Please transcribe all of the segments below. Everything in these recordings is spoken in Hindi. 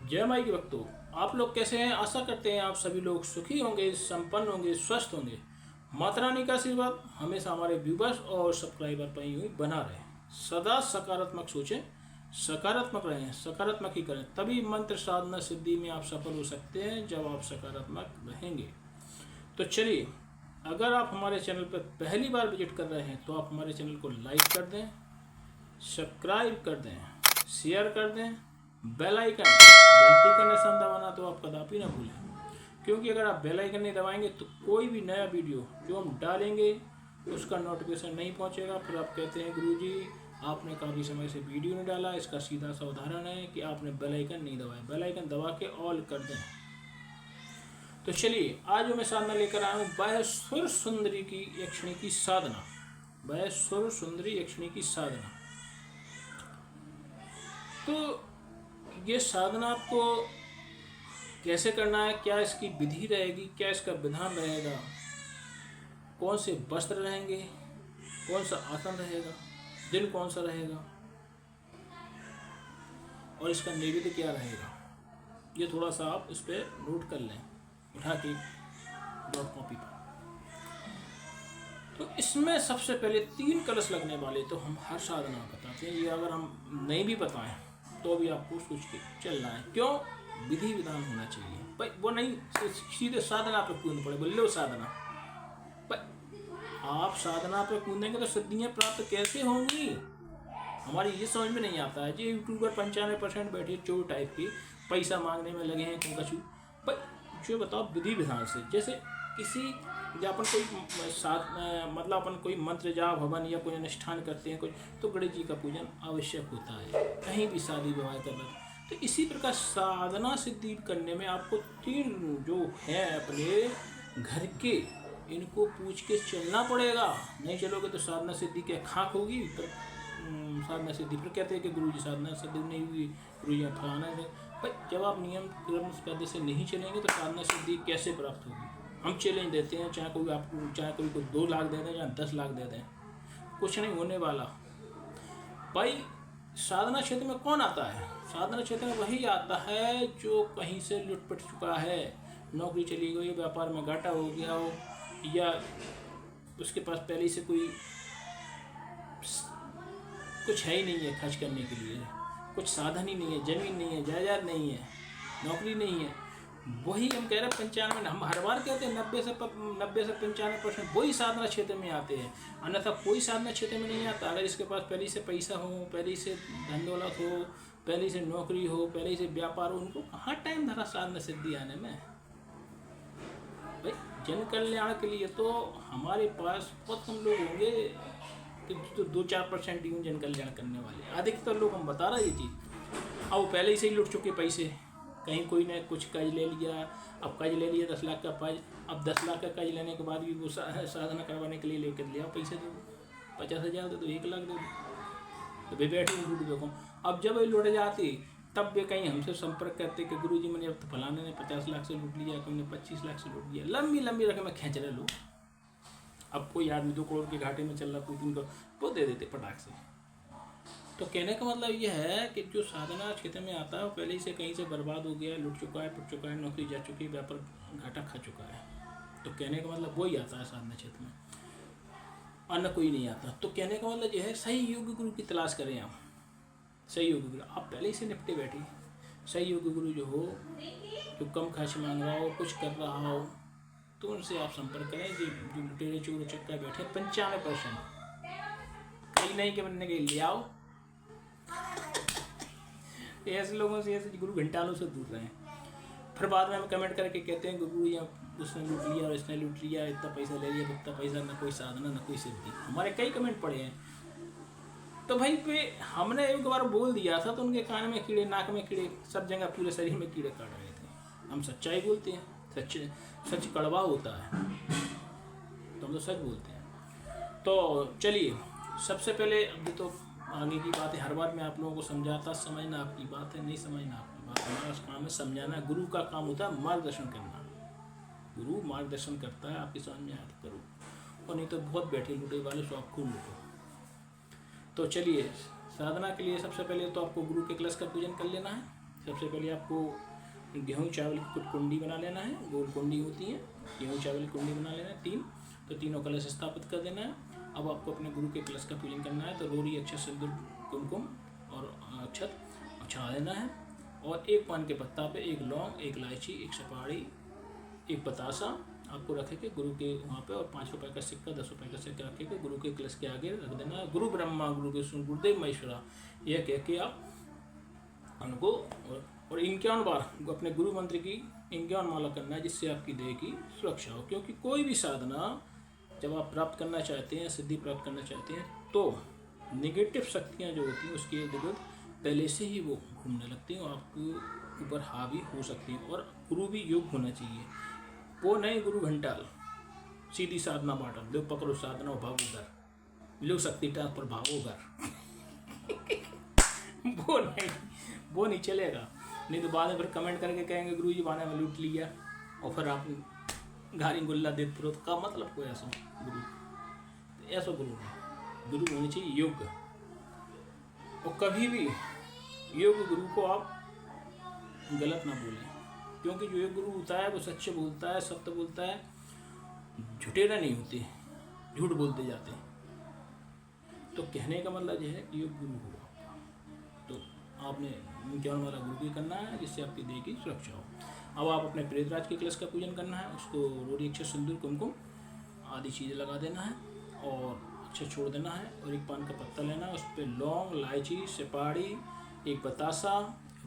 जय माई के भक्तों, आप लोग कैसे हैं? आशा करते हैं आप सभी लोग सुखी होंगे, संपन्न होंगे, स्वस्थ होंगे। माता रानी का आशीर्वाद हमेशा हमारे व्यूवर्स और सब्सक्राइबर पर यूं ही बना रहे। सदा सकारात्मक सोचें, सकारात्मक रहें, सकारात्मक ही करें, तभी मंत्र साधना सिद्धि में आप सफल हो सकते हैं जब आप सकारात्मक रहेंगे। तो चलिए, अगर आप हमारे चैनल पर पहली बार विजिट कर रहे हैं तो आप हमारे चैनल को लाइक कर दें, सब्सक्राइब कर दें, शेयर कर दें, बेल आइकन घंटी का निशान दबाना तो आप कदापि ना भूलें, क्योंकि अगर आप बेल आइकन नहीं दबाएंगे तो कोई भी नया वीडियो जो हम डालेंगे उसका नोटिफिकेशन नहीं पहुंचेगा। फिर आप कहते हैं गुरुजी आपने काफ़ी समय से वीडियो नहीं डाला। इसका सीधा सा उदाहरण है कि आपने बेल आइकन नहीं दबाया। बेल आइकन दबा के ऑल कर दें। तो चलिए, आज जो मैं साधना लेकर आया हूँ बाह्यस्वर सुंदरी की यक्षिणी की साधना। बाह्यस्वर सुंदरी यक्षिणी की साधना। तो ये साधना आपको कैसे करना है, क्या इसकी विधि रहेगी, क्या इसका विधान रहेगा, कौन से वस्त्र रहेंगे, कौन सा आसन रहेगा, दिन कौन सा रहेगा और इसका नैवेद्य क्या रहेगा, ये थोड़ा सा आप इस पर नोट कर लें उठा के डॉट कॉपी पर। तो इसमें सबसे पहले 3 कलश लगने वाले तो हम हर साधना बताते हैं। ये अगर हम नहीं भी बताएं तो भी आपको सोच के चलना है। क्यों? विधि विधान होना चाहिए भाई। वो नहीं सीधे साधना पे कूद पड़े, बोले लो साधना। भाई आप साधना पे कूदेंगे तो सिद्धियाँ प्राप्त कैसे होंगी? हमारी ये समझ में नहीं आता है। जी यूट्यूबर 95% बैठे चोर टाइप की पैसा मांगने में लगे हैं कछु। भाई जो बताओ विधि विधान से, जैसे किसी या अपन कोई मतलब अपन कोई मंत्र जाप हवन या कोई अनुष्ठान करते हैं कोई, तो गणेश जी का पूजन आवश्यक होता है, कहीं भी शादी विवाह करना। तो इसी प्रकार साधना सिद्धि करने में आपको 3 जो है अपने घर के, इनको पूछ के चलना पड़ेगा। नहीं चलोगे तो साधना सिद्धि क्या खाक होगी। तो साधना सिद्धि फिर कहते हैं कि गुरु जी साधना सिद्धि नहीं हुई, गुरु जी फलाना है। भाई जब आप नियम कायदे से नहीं चलेंगे तो साधना सिद्धि कैसे प्राप्त होगी? हम चैलेंज देते हैं, चाहे कोई आपको, चाहे कोई को 2 लाख दे दें या 10 लाख दे दें, कुछ नहीं होने वाला। भाई साधना क्षेत्र में कौन आता है? साधना क्षेत्र में वही आता है जो कहीं से लुटपट चुका है, नौकरी चली गई, व्यापार में घाटा हो गया हो, या उसके पास पहले से कोई कुछ है ही नहीं है खर्च करने के लिए, कुछ साधन ही नहीं है, जमीन नहीं है, जायदाद नहीं है, नौकरी नहीं है। वही हम कह रहे हैं 95, हम हर बार कहते हैं 90 से 95% वही साधना क्षेत्र में आते हैं, अन्यथा कोई साधना क्षेत्र में नहीं आता। अगर इसके पास पहले से पैसा हो, पहले से धन दौलत हो, पहले से नौकरी हो, पहले से व्यापार हो, उनको कहाँ टाइम धरा साधना सिद्धि आने में? भाई जन कल्याण के लिए तो हमारे पास बहुत कम लोग होंगे कि तो 2-4% ही जन कल्याण करने वाले। अधिकतर लोग हम बता रहे ये चीज़, अब वो पहले ही से ही लुट चुके पैसे। कहीं कोई ने कुछ कर्ज ले लिया, अब कर्ज ले लिया 10 लाख का कर्ज, अब 10 लाख का कर्ज लेने के बाद भी वो साधना करवाने के लिए लेकर लिया पैसे दो, 50,000 दे दो, 1 लाख दे दो, तो वे बैठे लूट देखो। अब जब ये लुट जाती तब वे कहीं हमसे संपर्क करते कि गुरु जी मैंने अब तो फलाने ने 50 लाख से लूट लिया, कोई ने 25 लाख से लूट लिया, लंबी लंबी रकमें खींच रहे लोग। अब कोई आदमी 2 करोड़ के घाटे में चल रहा, कोई 3 करोड़, वो दे देते पटाख से। तो कहने का मतलब यह है कि जो साधना क्षेत्र में आता है पहले ही से कहीं से बर्बाद हो गया, लुट चुका है, पुट चुका है, नौकरी जा चुकी है, व्यापार घाटा खा चुका है। तो कहने का मतलब वही आता है साधना क्षेत्र में, अन्य कोई नहीं आता। तो कहने का मतलब यह है सही योग्य गुरु की तलाश करें आप। सही योग्य गुरु आप पहले ही से निपटे बैठे। सही योग्य गुरु जो हो, जो कम खर्च मांग रहा हो, कुछ कर रहा हो, तो उनसे आप संपर्क करें। जो लुटेरे चोर चक्का बैठे 95%, कहीं नहीं कि बनने के ले आओ। ऐसे लोगों से, ऐसे गुरु घंटालों से दूर रहें। फिर बाद में हम कमेंट करके कहते हैं गुरु या उसने लूट लिया और इसने लूट लिया, इतना पैसा ले लिया, इतना पैसा, ना कोई साधना ना कोई सिद्धि। हमारे कई कमेंट पड़े हैं। तो भाई पे हमने एक बार बोल दिया था तो उनके कान में कीड़े, नाक में कीड़े, सब जगह पूरे शरीर में कीड़े काट रहे थे। हम सच्चाई बोलते हैं, सच कड़वा होता है तो हम तो सच बोलते हैं। तो चलिए, सबसे पहले अभी तो आगे की बात है, हर बार मैं आप लोगों को समझाता, समझना आपकी बात है, नहीं समझना आपकी बात है। हमारा काम है समझाना। गुरु का काम होता है मार्गदर्शन करना। गुरु मार्गदर्शन करता है, आपकी समझ में आया तो करो, और नहीं तो बहुत बैठे लुटे वाले सो आप खूब लुटो। तो चलिए, साधना के लिए सबसे पहले तो आपको गुरु के कलश का पूजन कर लेना है। सबसे पहले आपको गेहूँ चावल की कुछ कुंडी बना लेना है, गोल कुंडी होती है, गेहूँ चावल की कुंडी बना लेना है 3, तो तीनों कलश स्थापित कर देना है। अब आपको अपने गुरु के कलश का पूजन करना है, तो रोरी अक्षत सिंदूर कुमकुम और अक्षत चढ़ा देना है, और एक पान के पत्ता पे एक लौंग, एक इलायची, एक सुपारी, एक बतासा आपको रखे के गुरु के वहाँ पे, और 5 रुपये का सिक्का, 10 रुपये का सिक्का रखे के गुरु के कलश के आगे रख देना है। गुरु ब्रह्मा गुरु विष्णु गुरुदेव महेश्वरा यह कह के आप उनको और 51 बार अपने गुरु मंत्र की 51 माला करना है, जिससे आपकी देह की सुरक्षा हो। क्योंकि कोई भी साधना जब आप प्राप्त करना चाहते हैं, सिद्धि प्राप्त करना चाहते हैं, तो नेगेटिव शक्तियाँ जो होती हैं उसके इर्द गिर्द पहले से ही वो घूमने लगती हैं और आपके ऊपर हावी हो सकती हैं। और गुरु भी योग होना चाहिए, वो नहीं गुरु घंटाल सीधी साधना बाटल दो पकड़ो साधना भावो घर लो शक्ति टाक पर भावो घर वो नहीं चलेगा। नहीं तो बाद में फिर कमेंट करके कहेंगे गुरु जी बाने में लूट लिया, और फिर आप घारी गुल्ला देते फिर का मतलब कोई ऐसा गुरु, ऐसा गुरु नहीं। गुरु होनी चाहिए योग्य, और कभी भी योग्य गुरु को आप गलत ना बोलें, क्योंकि जो एक गुरु होता है वो सच्चे बोलता है, सत्य बोलता है, झुटेरा नहीं होते, झूठ बोलते जाते हैं। तो कहने का मतलब यह है कि योग गुरु हो आपका, तो आपने 51 वाला गुरु भी करना है, जिससे आपकी देह की सुरक्षा हो। अब आप अपने प्रेतराज के कलश का पूजन करना है, उसको रोरी अक्षत सिंदूर कुमकुम आदि चीज़ें लगा देना है और अक्षत छोड़ देना है, और एक पान का पत्ता लेना है, उस पर लौंग, इलायची, सुपारी, एक बतासा,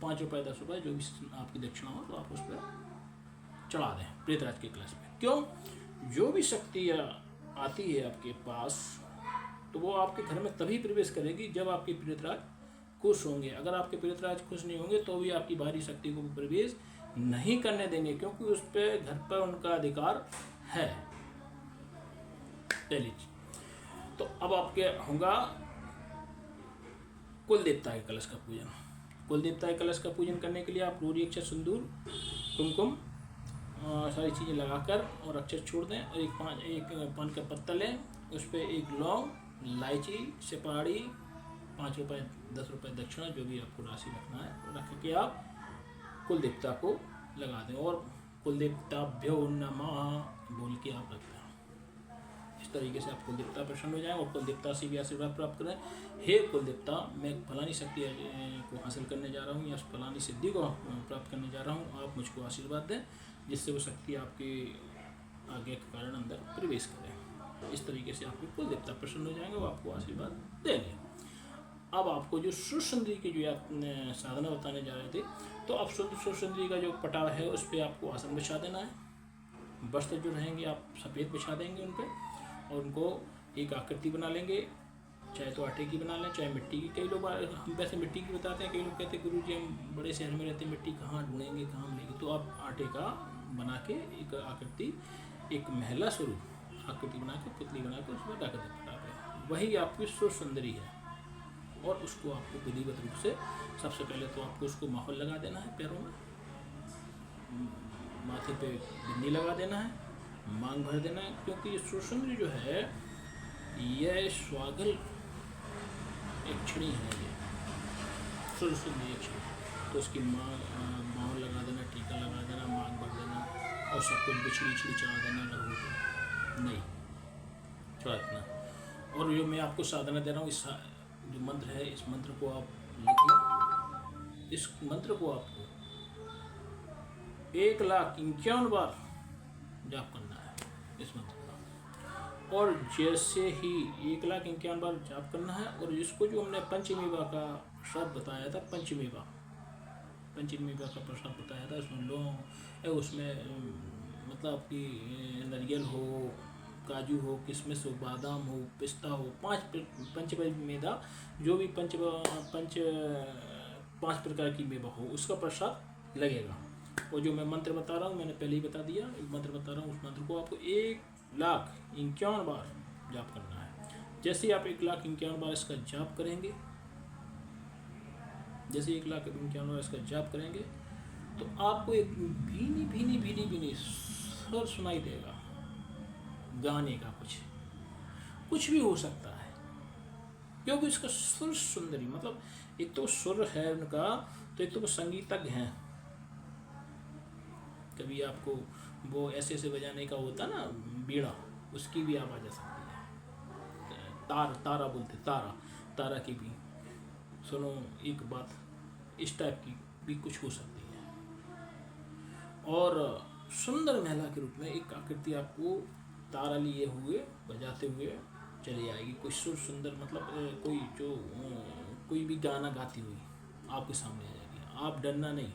5 रुपये 10 रुपये जो भी आपकी दक्षिणा हो तो आप उस पर चढ़ा दें प्रेतराज के कलश पे। क्यों? जो भी शक्ति आती है आपके पास, तो वो आपके घर में तभी प्रवेश करेगी जब आपके प्रेतराज खुश होंगे। अगर आपके प्रेतराज खुश नहीं होंगे तो भी आपकी बाहरी शक्ति को प्रवेश नहीं करने देंगे, क्योंकि उस पर घर पर उनका अधिकार है। पहली चीज तो अब आपके होगा कुल देवता के कलश का पूजन। कुल देवता के कलश का पूजन करने के लिए आप रोरी अक्षत सिंदूर कुमकुम सारी चीज़ें लगाकर और अक्षत छोड़ दें, और एक पान का पत्ता लें, उस पर एक लौंग, इलायची, सुपारी, 5 रुपये 10 रुपये दक्षिणा जो भी आपको राशि रखना है रख के आप कुल देवता को लगा दें, और कुल देवताभ्यो नमः बोल के आप रखते हैं। इस तरीके से आप कुल देवता प्रसन्न हो जाएं और कुल देवता से भी आशीर्वाद प्राप्त करें। हे कुल देवता, मैं फलानी शक्ति को हासिल करने जा रहा हूँ या फलानी सिद्धि को प्राप्त करने जा रहा हूँ, आप मुझको आशीर्वाद दें जिससे वो शक्ति आपके आगे के कारण अंदर प्रवेश करें। इस तरीके से आपके कुल देवता प्रसन्न हो जाएंगे, वो आपको आशीर्वाद देंगे। अब आपको जो सुरसुंदरी की जो आप साधना बताने जा रहे थे, तो अब सुरसुंदरी का जो पटाव है उस पर आपको आसन बिछा देना है। वस्त्र जो रहेंगे आप सफ़ेद बिछा देंगे उन पर, और उनको एक आकृति बना लेंगे, चाहे तो आटे की बना लें चाहे मिट्टी की। कई लोग हम वैसे मिट्टी की बताते हैं, कई लोग कहते हैं गुरु जी हम बड़े शहर में रहते हैं, मिट्टी कहाँ ढूंढेंगे, कहाँ मिलेगी। तो आप आटे का बना के एक आकृति, एक महिला स्वरूप आकृति बना के पुतली बना के उसमें डाक दें पटाखे, वही आपकी सुरसुंदरी है। और उसको आपको विधिवत रूप से सबसे पहले तो आपको उसको माहौल लगा देना है, पैरों में, माथे पे बिंदी लगा देना है, मांग भर देना है, क्योंकि ये सुरसुंदरी जो है यह स्वागल एक छड़ी है, ये सुरसुंदरी एक छड़ी। तो उसकी माहौल लगा देना, टीका लगा देना, मांग भर देना, और सब कुछ बिछड़ी छिड़ी चढ़ा देना, लहू नहीं चढ़ा देना। और जो मैं आपको साधना दे रहा हूँ, इस जो मंत्र है, इस मंत्र को आप लिख लें। इस मंत्र को आपको 1,51 बार जाप करना है इस मंत्र का, और जैसे ही 1,51 बार जाप करना है। और इसको जो हमने पंचमेवा का प्रसाद बताया था, पंचमेवा का प्रसाद बताया था, उसमें लौंग, उसमें मतलब आपकी नारियल हो, काजू हो, किशमिश हो, बादाम हो, पिस्ता हो, 5 मेवा, जो भी 5 प्रकार की मेवा हो, उसका प्रसाद लगेगा। और जो मैं मंत्र बता रहा हूँ, मैंने पहले ही बता दिया, एक मंत्र बता रहा हूँ, उस मंत्र को आपको 1,51 बार जाप करना है। जैसे ही आप 1,51 बार इसका जाप करेंगे, जैसे 1,51 बार इसका जाप करेंगे, तो आपको एक भीनी स्वर सुनाई देगा, गाने का कुछ भी हो सकता है, क्योंकि इसका सुर सुंदरी मतलब एक तो सुर है उनका, तो तो एक तो वो संगीतज्ञ हैं, कभी आपको वो ऐसे ऐसे बजाने का होता ना बीड़ा, उसकी भी आवाज़ आ सकती है। तारा बोलते, तारा की भी सुनो एक बात इस टाइप की भी कुछ हो सकती है। और सुंदर महिला के रूप में एक आकृति आपको तारा लिए हुए बजाते हुए चली आएगी, कोई सुर सुंदर, मतलब कोई भी गाना गाती हुई आपके सामने आ जाएगी। आप डरना नहीं,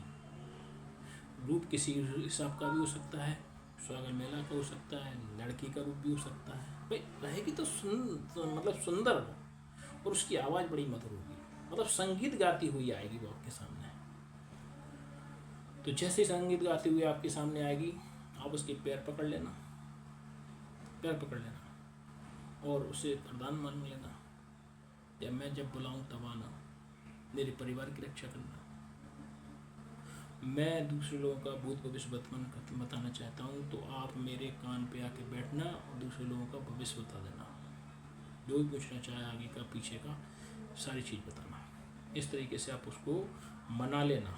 रूप किसी हिसाब का भी हो सकता है, स्वागत महिला का हो सकता है, लड़की का रूप भी हो सकता है, भाई रहेगी तो मतलब सुंदर और उसकी आवाज़ बड़ी मधुर होगी, मतलब संगीत गाती हुई आएगी वो आपके सामने। तो जैसे संगीत गाती हुई आपके सामने आएगी, आप उसके पैर पकड़ लेना और उसे प्रधान मान लेना, या मैं जब बुलाऊं तब आना, मेरे परिवार की रक्षा करना, मैं दूसरे लोगों का भूत भविष्य बताना चाहता हूँ तो आप मेरे कान पे आके बैठना और दूसरे लोगों का भविष्य बता देना, जो भी पूछना चाहे आगे का पीछे का सारी चीज़ बताना। इस तरीके से आप उसको मना लेना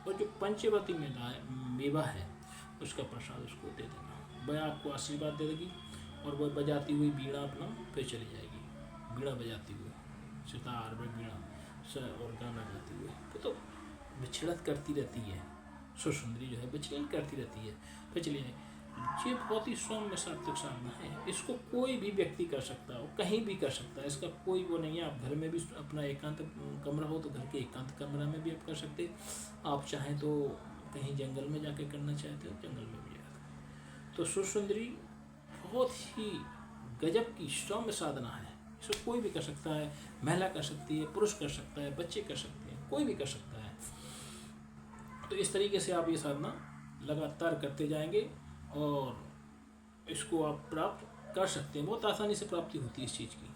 और जो पंचवती मेवा है उसका प्रसाद उसको दे देना, वह आपको आशीर्वाद दे देगी और वह बजाती हुई बीड़ा अपना फिर चली जाएगी, बीड़ा बजाती हुई, सितार में बीड़ा और गाना गाती हुई, तो विचलित करती रहती है, सुसुंदरी जो है विचलित करती रहती है, फिर चलिए। ये बहुत ही सौम्य सात्विक साधना है, इसको कोई भी व्यक्ति कर सकता है, कहीं भी कर सकता है, इसका कोई वो नहीं है। आप घर में भी अपना एकांत कमरा हो तो घर के एकांत कमरा में भी आप कर सकते, आप चाहें तो कहीं जंगल में जाके करना चाहते हो जंगल में भी जा सकते। तो सुसुंदरी बहुत ही गजब की सौम्य साधना है, इसको कोई भी कर सकता है, महिला कर सकती है, पुरुष कर सकता है, बच्चे कर सकते हैं, कोई भी कर सकता है। तो इस तरीके से आप ये साधना लगातार करते जाएंगे और इसको आप प्राप्त कर सकते हैं, बहुत आसानी से प्राप्ति होती है इस चीज़ की,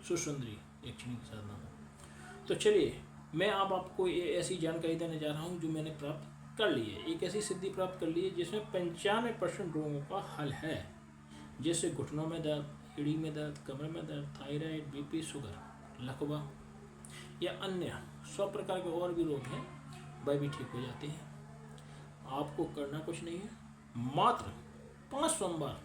सुसुंदरी एक क्षण की साधना में। तो चलिए मैं अब आपको ये ऐसी जानकारी देने जा रहा हूँ जो मैंने प्राप्त कर ली है, एक ऐसी सिद्धि प्राप्त कर ली है जिसमें 95% रोगों का हल है, जैसे घुटनों में दर्द, एड़ी में दर्द, कमर में दर्द, थायराइड, बीपी, शुगर, लकवा या अन्य 100 प्रकार के और भी रोग हैं, वह भी ठीक हो जाते हैं। आपको करना कुछ नहीं है, मात्र 5 सोमवार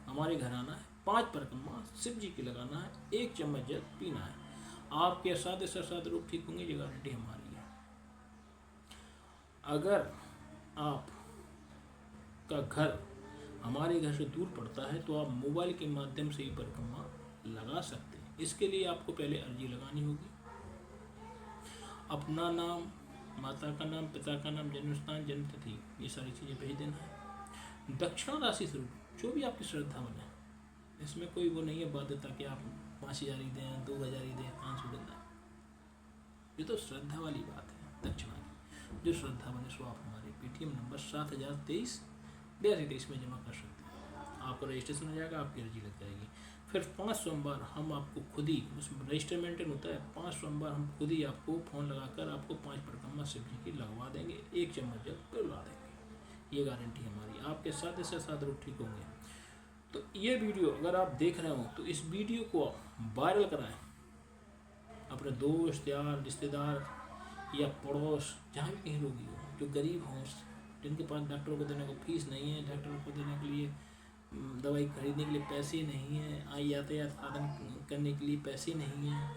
हमारे घर आना है, 5 परिक्रमा शिव जी की लगाना है, 1 चम्मच जल पीना है, आपके साथ साथ रोग ठीक होंगे, ये गारंटी हमारी है। अगर आप का घर हमारे घर से दूर पड़ता है तो आप मोबाइल के माध्यम से ही परिक्रमा लगा सकते हैं। इसके लिए आपको पहले अर्जी लगानी होगी, अपना नाम, माता का नाम, पिता का नाम, जन्म स्थान, जन्म तिथि, ये सारी चीज़ें भेज देना है। दक्षिणा राशि स्वरूप जो भी आपकी श्रद्धा बने, इसमें कोई वो नहीं है बाध्यता कि आप 5000 ही दें, 2000 ही दें, 500 देना, ये तो श्रद्धा वाली बात है दक्षिणा की। जो श्रद्धा बने सो आप हमारे पेटीएम नंबर 7023 में जमा कर सकते हैं, आपका रजिस्ट्रेशन हो जाएगा, आपकी अर्जी लग जाएगी। फिर 5 सोमवार हम आपको खुद ही, उसमें रजिस्टर मेंटेन होता है, 5 सोमवार हम खुद ही आपको फ़ोन लगाकर आपको 5 परिक्रमा शिव जी की लगवा देंगे, 1 चम्मच जल पिलवा देंगे, ये गारंटी हमारी। आपके साथ से साथ रोग ठीक होंगे। तो ये वीडियो अगर आप देख रहे हो तो इस वीडियो को वायरल कराएं, अपने दोस्त यार रिश्तेदार या पड़ोस, जहाँ भी कहीं रोगी हो, जो गरीब हों, जिनके पास डॉक्टरों को देने को फीस नहीं है, डॉक्टरों को देने के लिए दवाई खरीदने के लिए पैसे नहीं हैं, यातायात साधन करने के लिए पैसे नहीं हैं,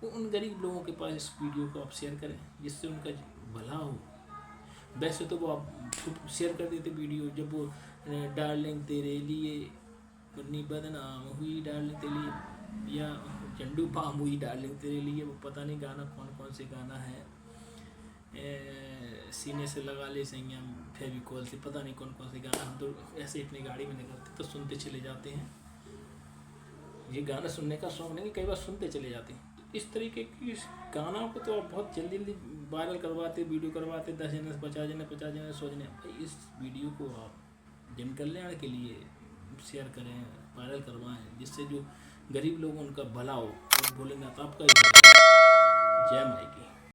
वो उन गरीब लोगों के पास इस वीडियो को आप शेयर करें जिससे उनका भला हो। वैसे तो वो आप शेयर कर देते वीडियो, जब वो डार्लिंग तेरे लिए मुन्नी बदनाम हुई डार्लिंग तेरे लिए, या झंडू बाम हुई डार्लिंग तेरे लिए, वो पता नहीं गाना कौन से गाना है, सीने से लगा ले सैया फेविकोल से, पता नहीं कौन से गाना, हम तो ऐसे अपनी गाड़ी में निकलते तो सुनते चले जाते हैं। ये गाना सुनने का शौक नहीं, कई बार सुनते चले जाते हैं। तो इस तरीके की गाना को तो आप बहुत जल्दी वायरल करवाते, वीडियो करवाते, 10 जने 50 जने 50 जने 100 जने। भाई इस वीडियो को आप जन कल्याण के लिए शेयर करें, वायरल करवाएं, जिससे जो गरीब लोग उनका भला हो और भोलेनाथ आपका ही। जय माई की।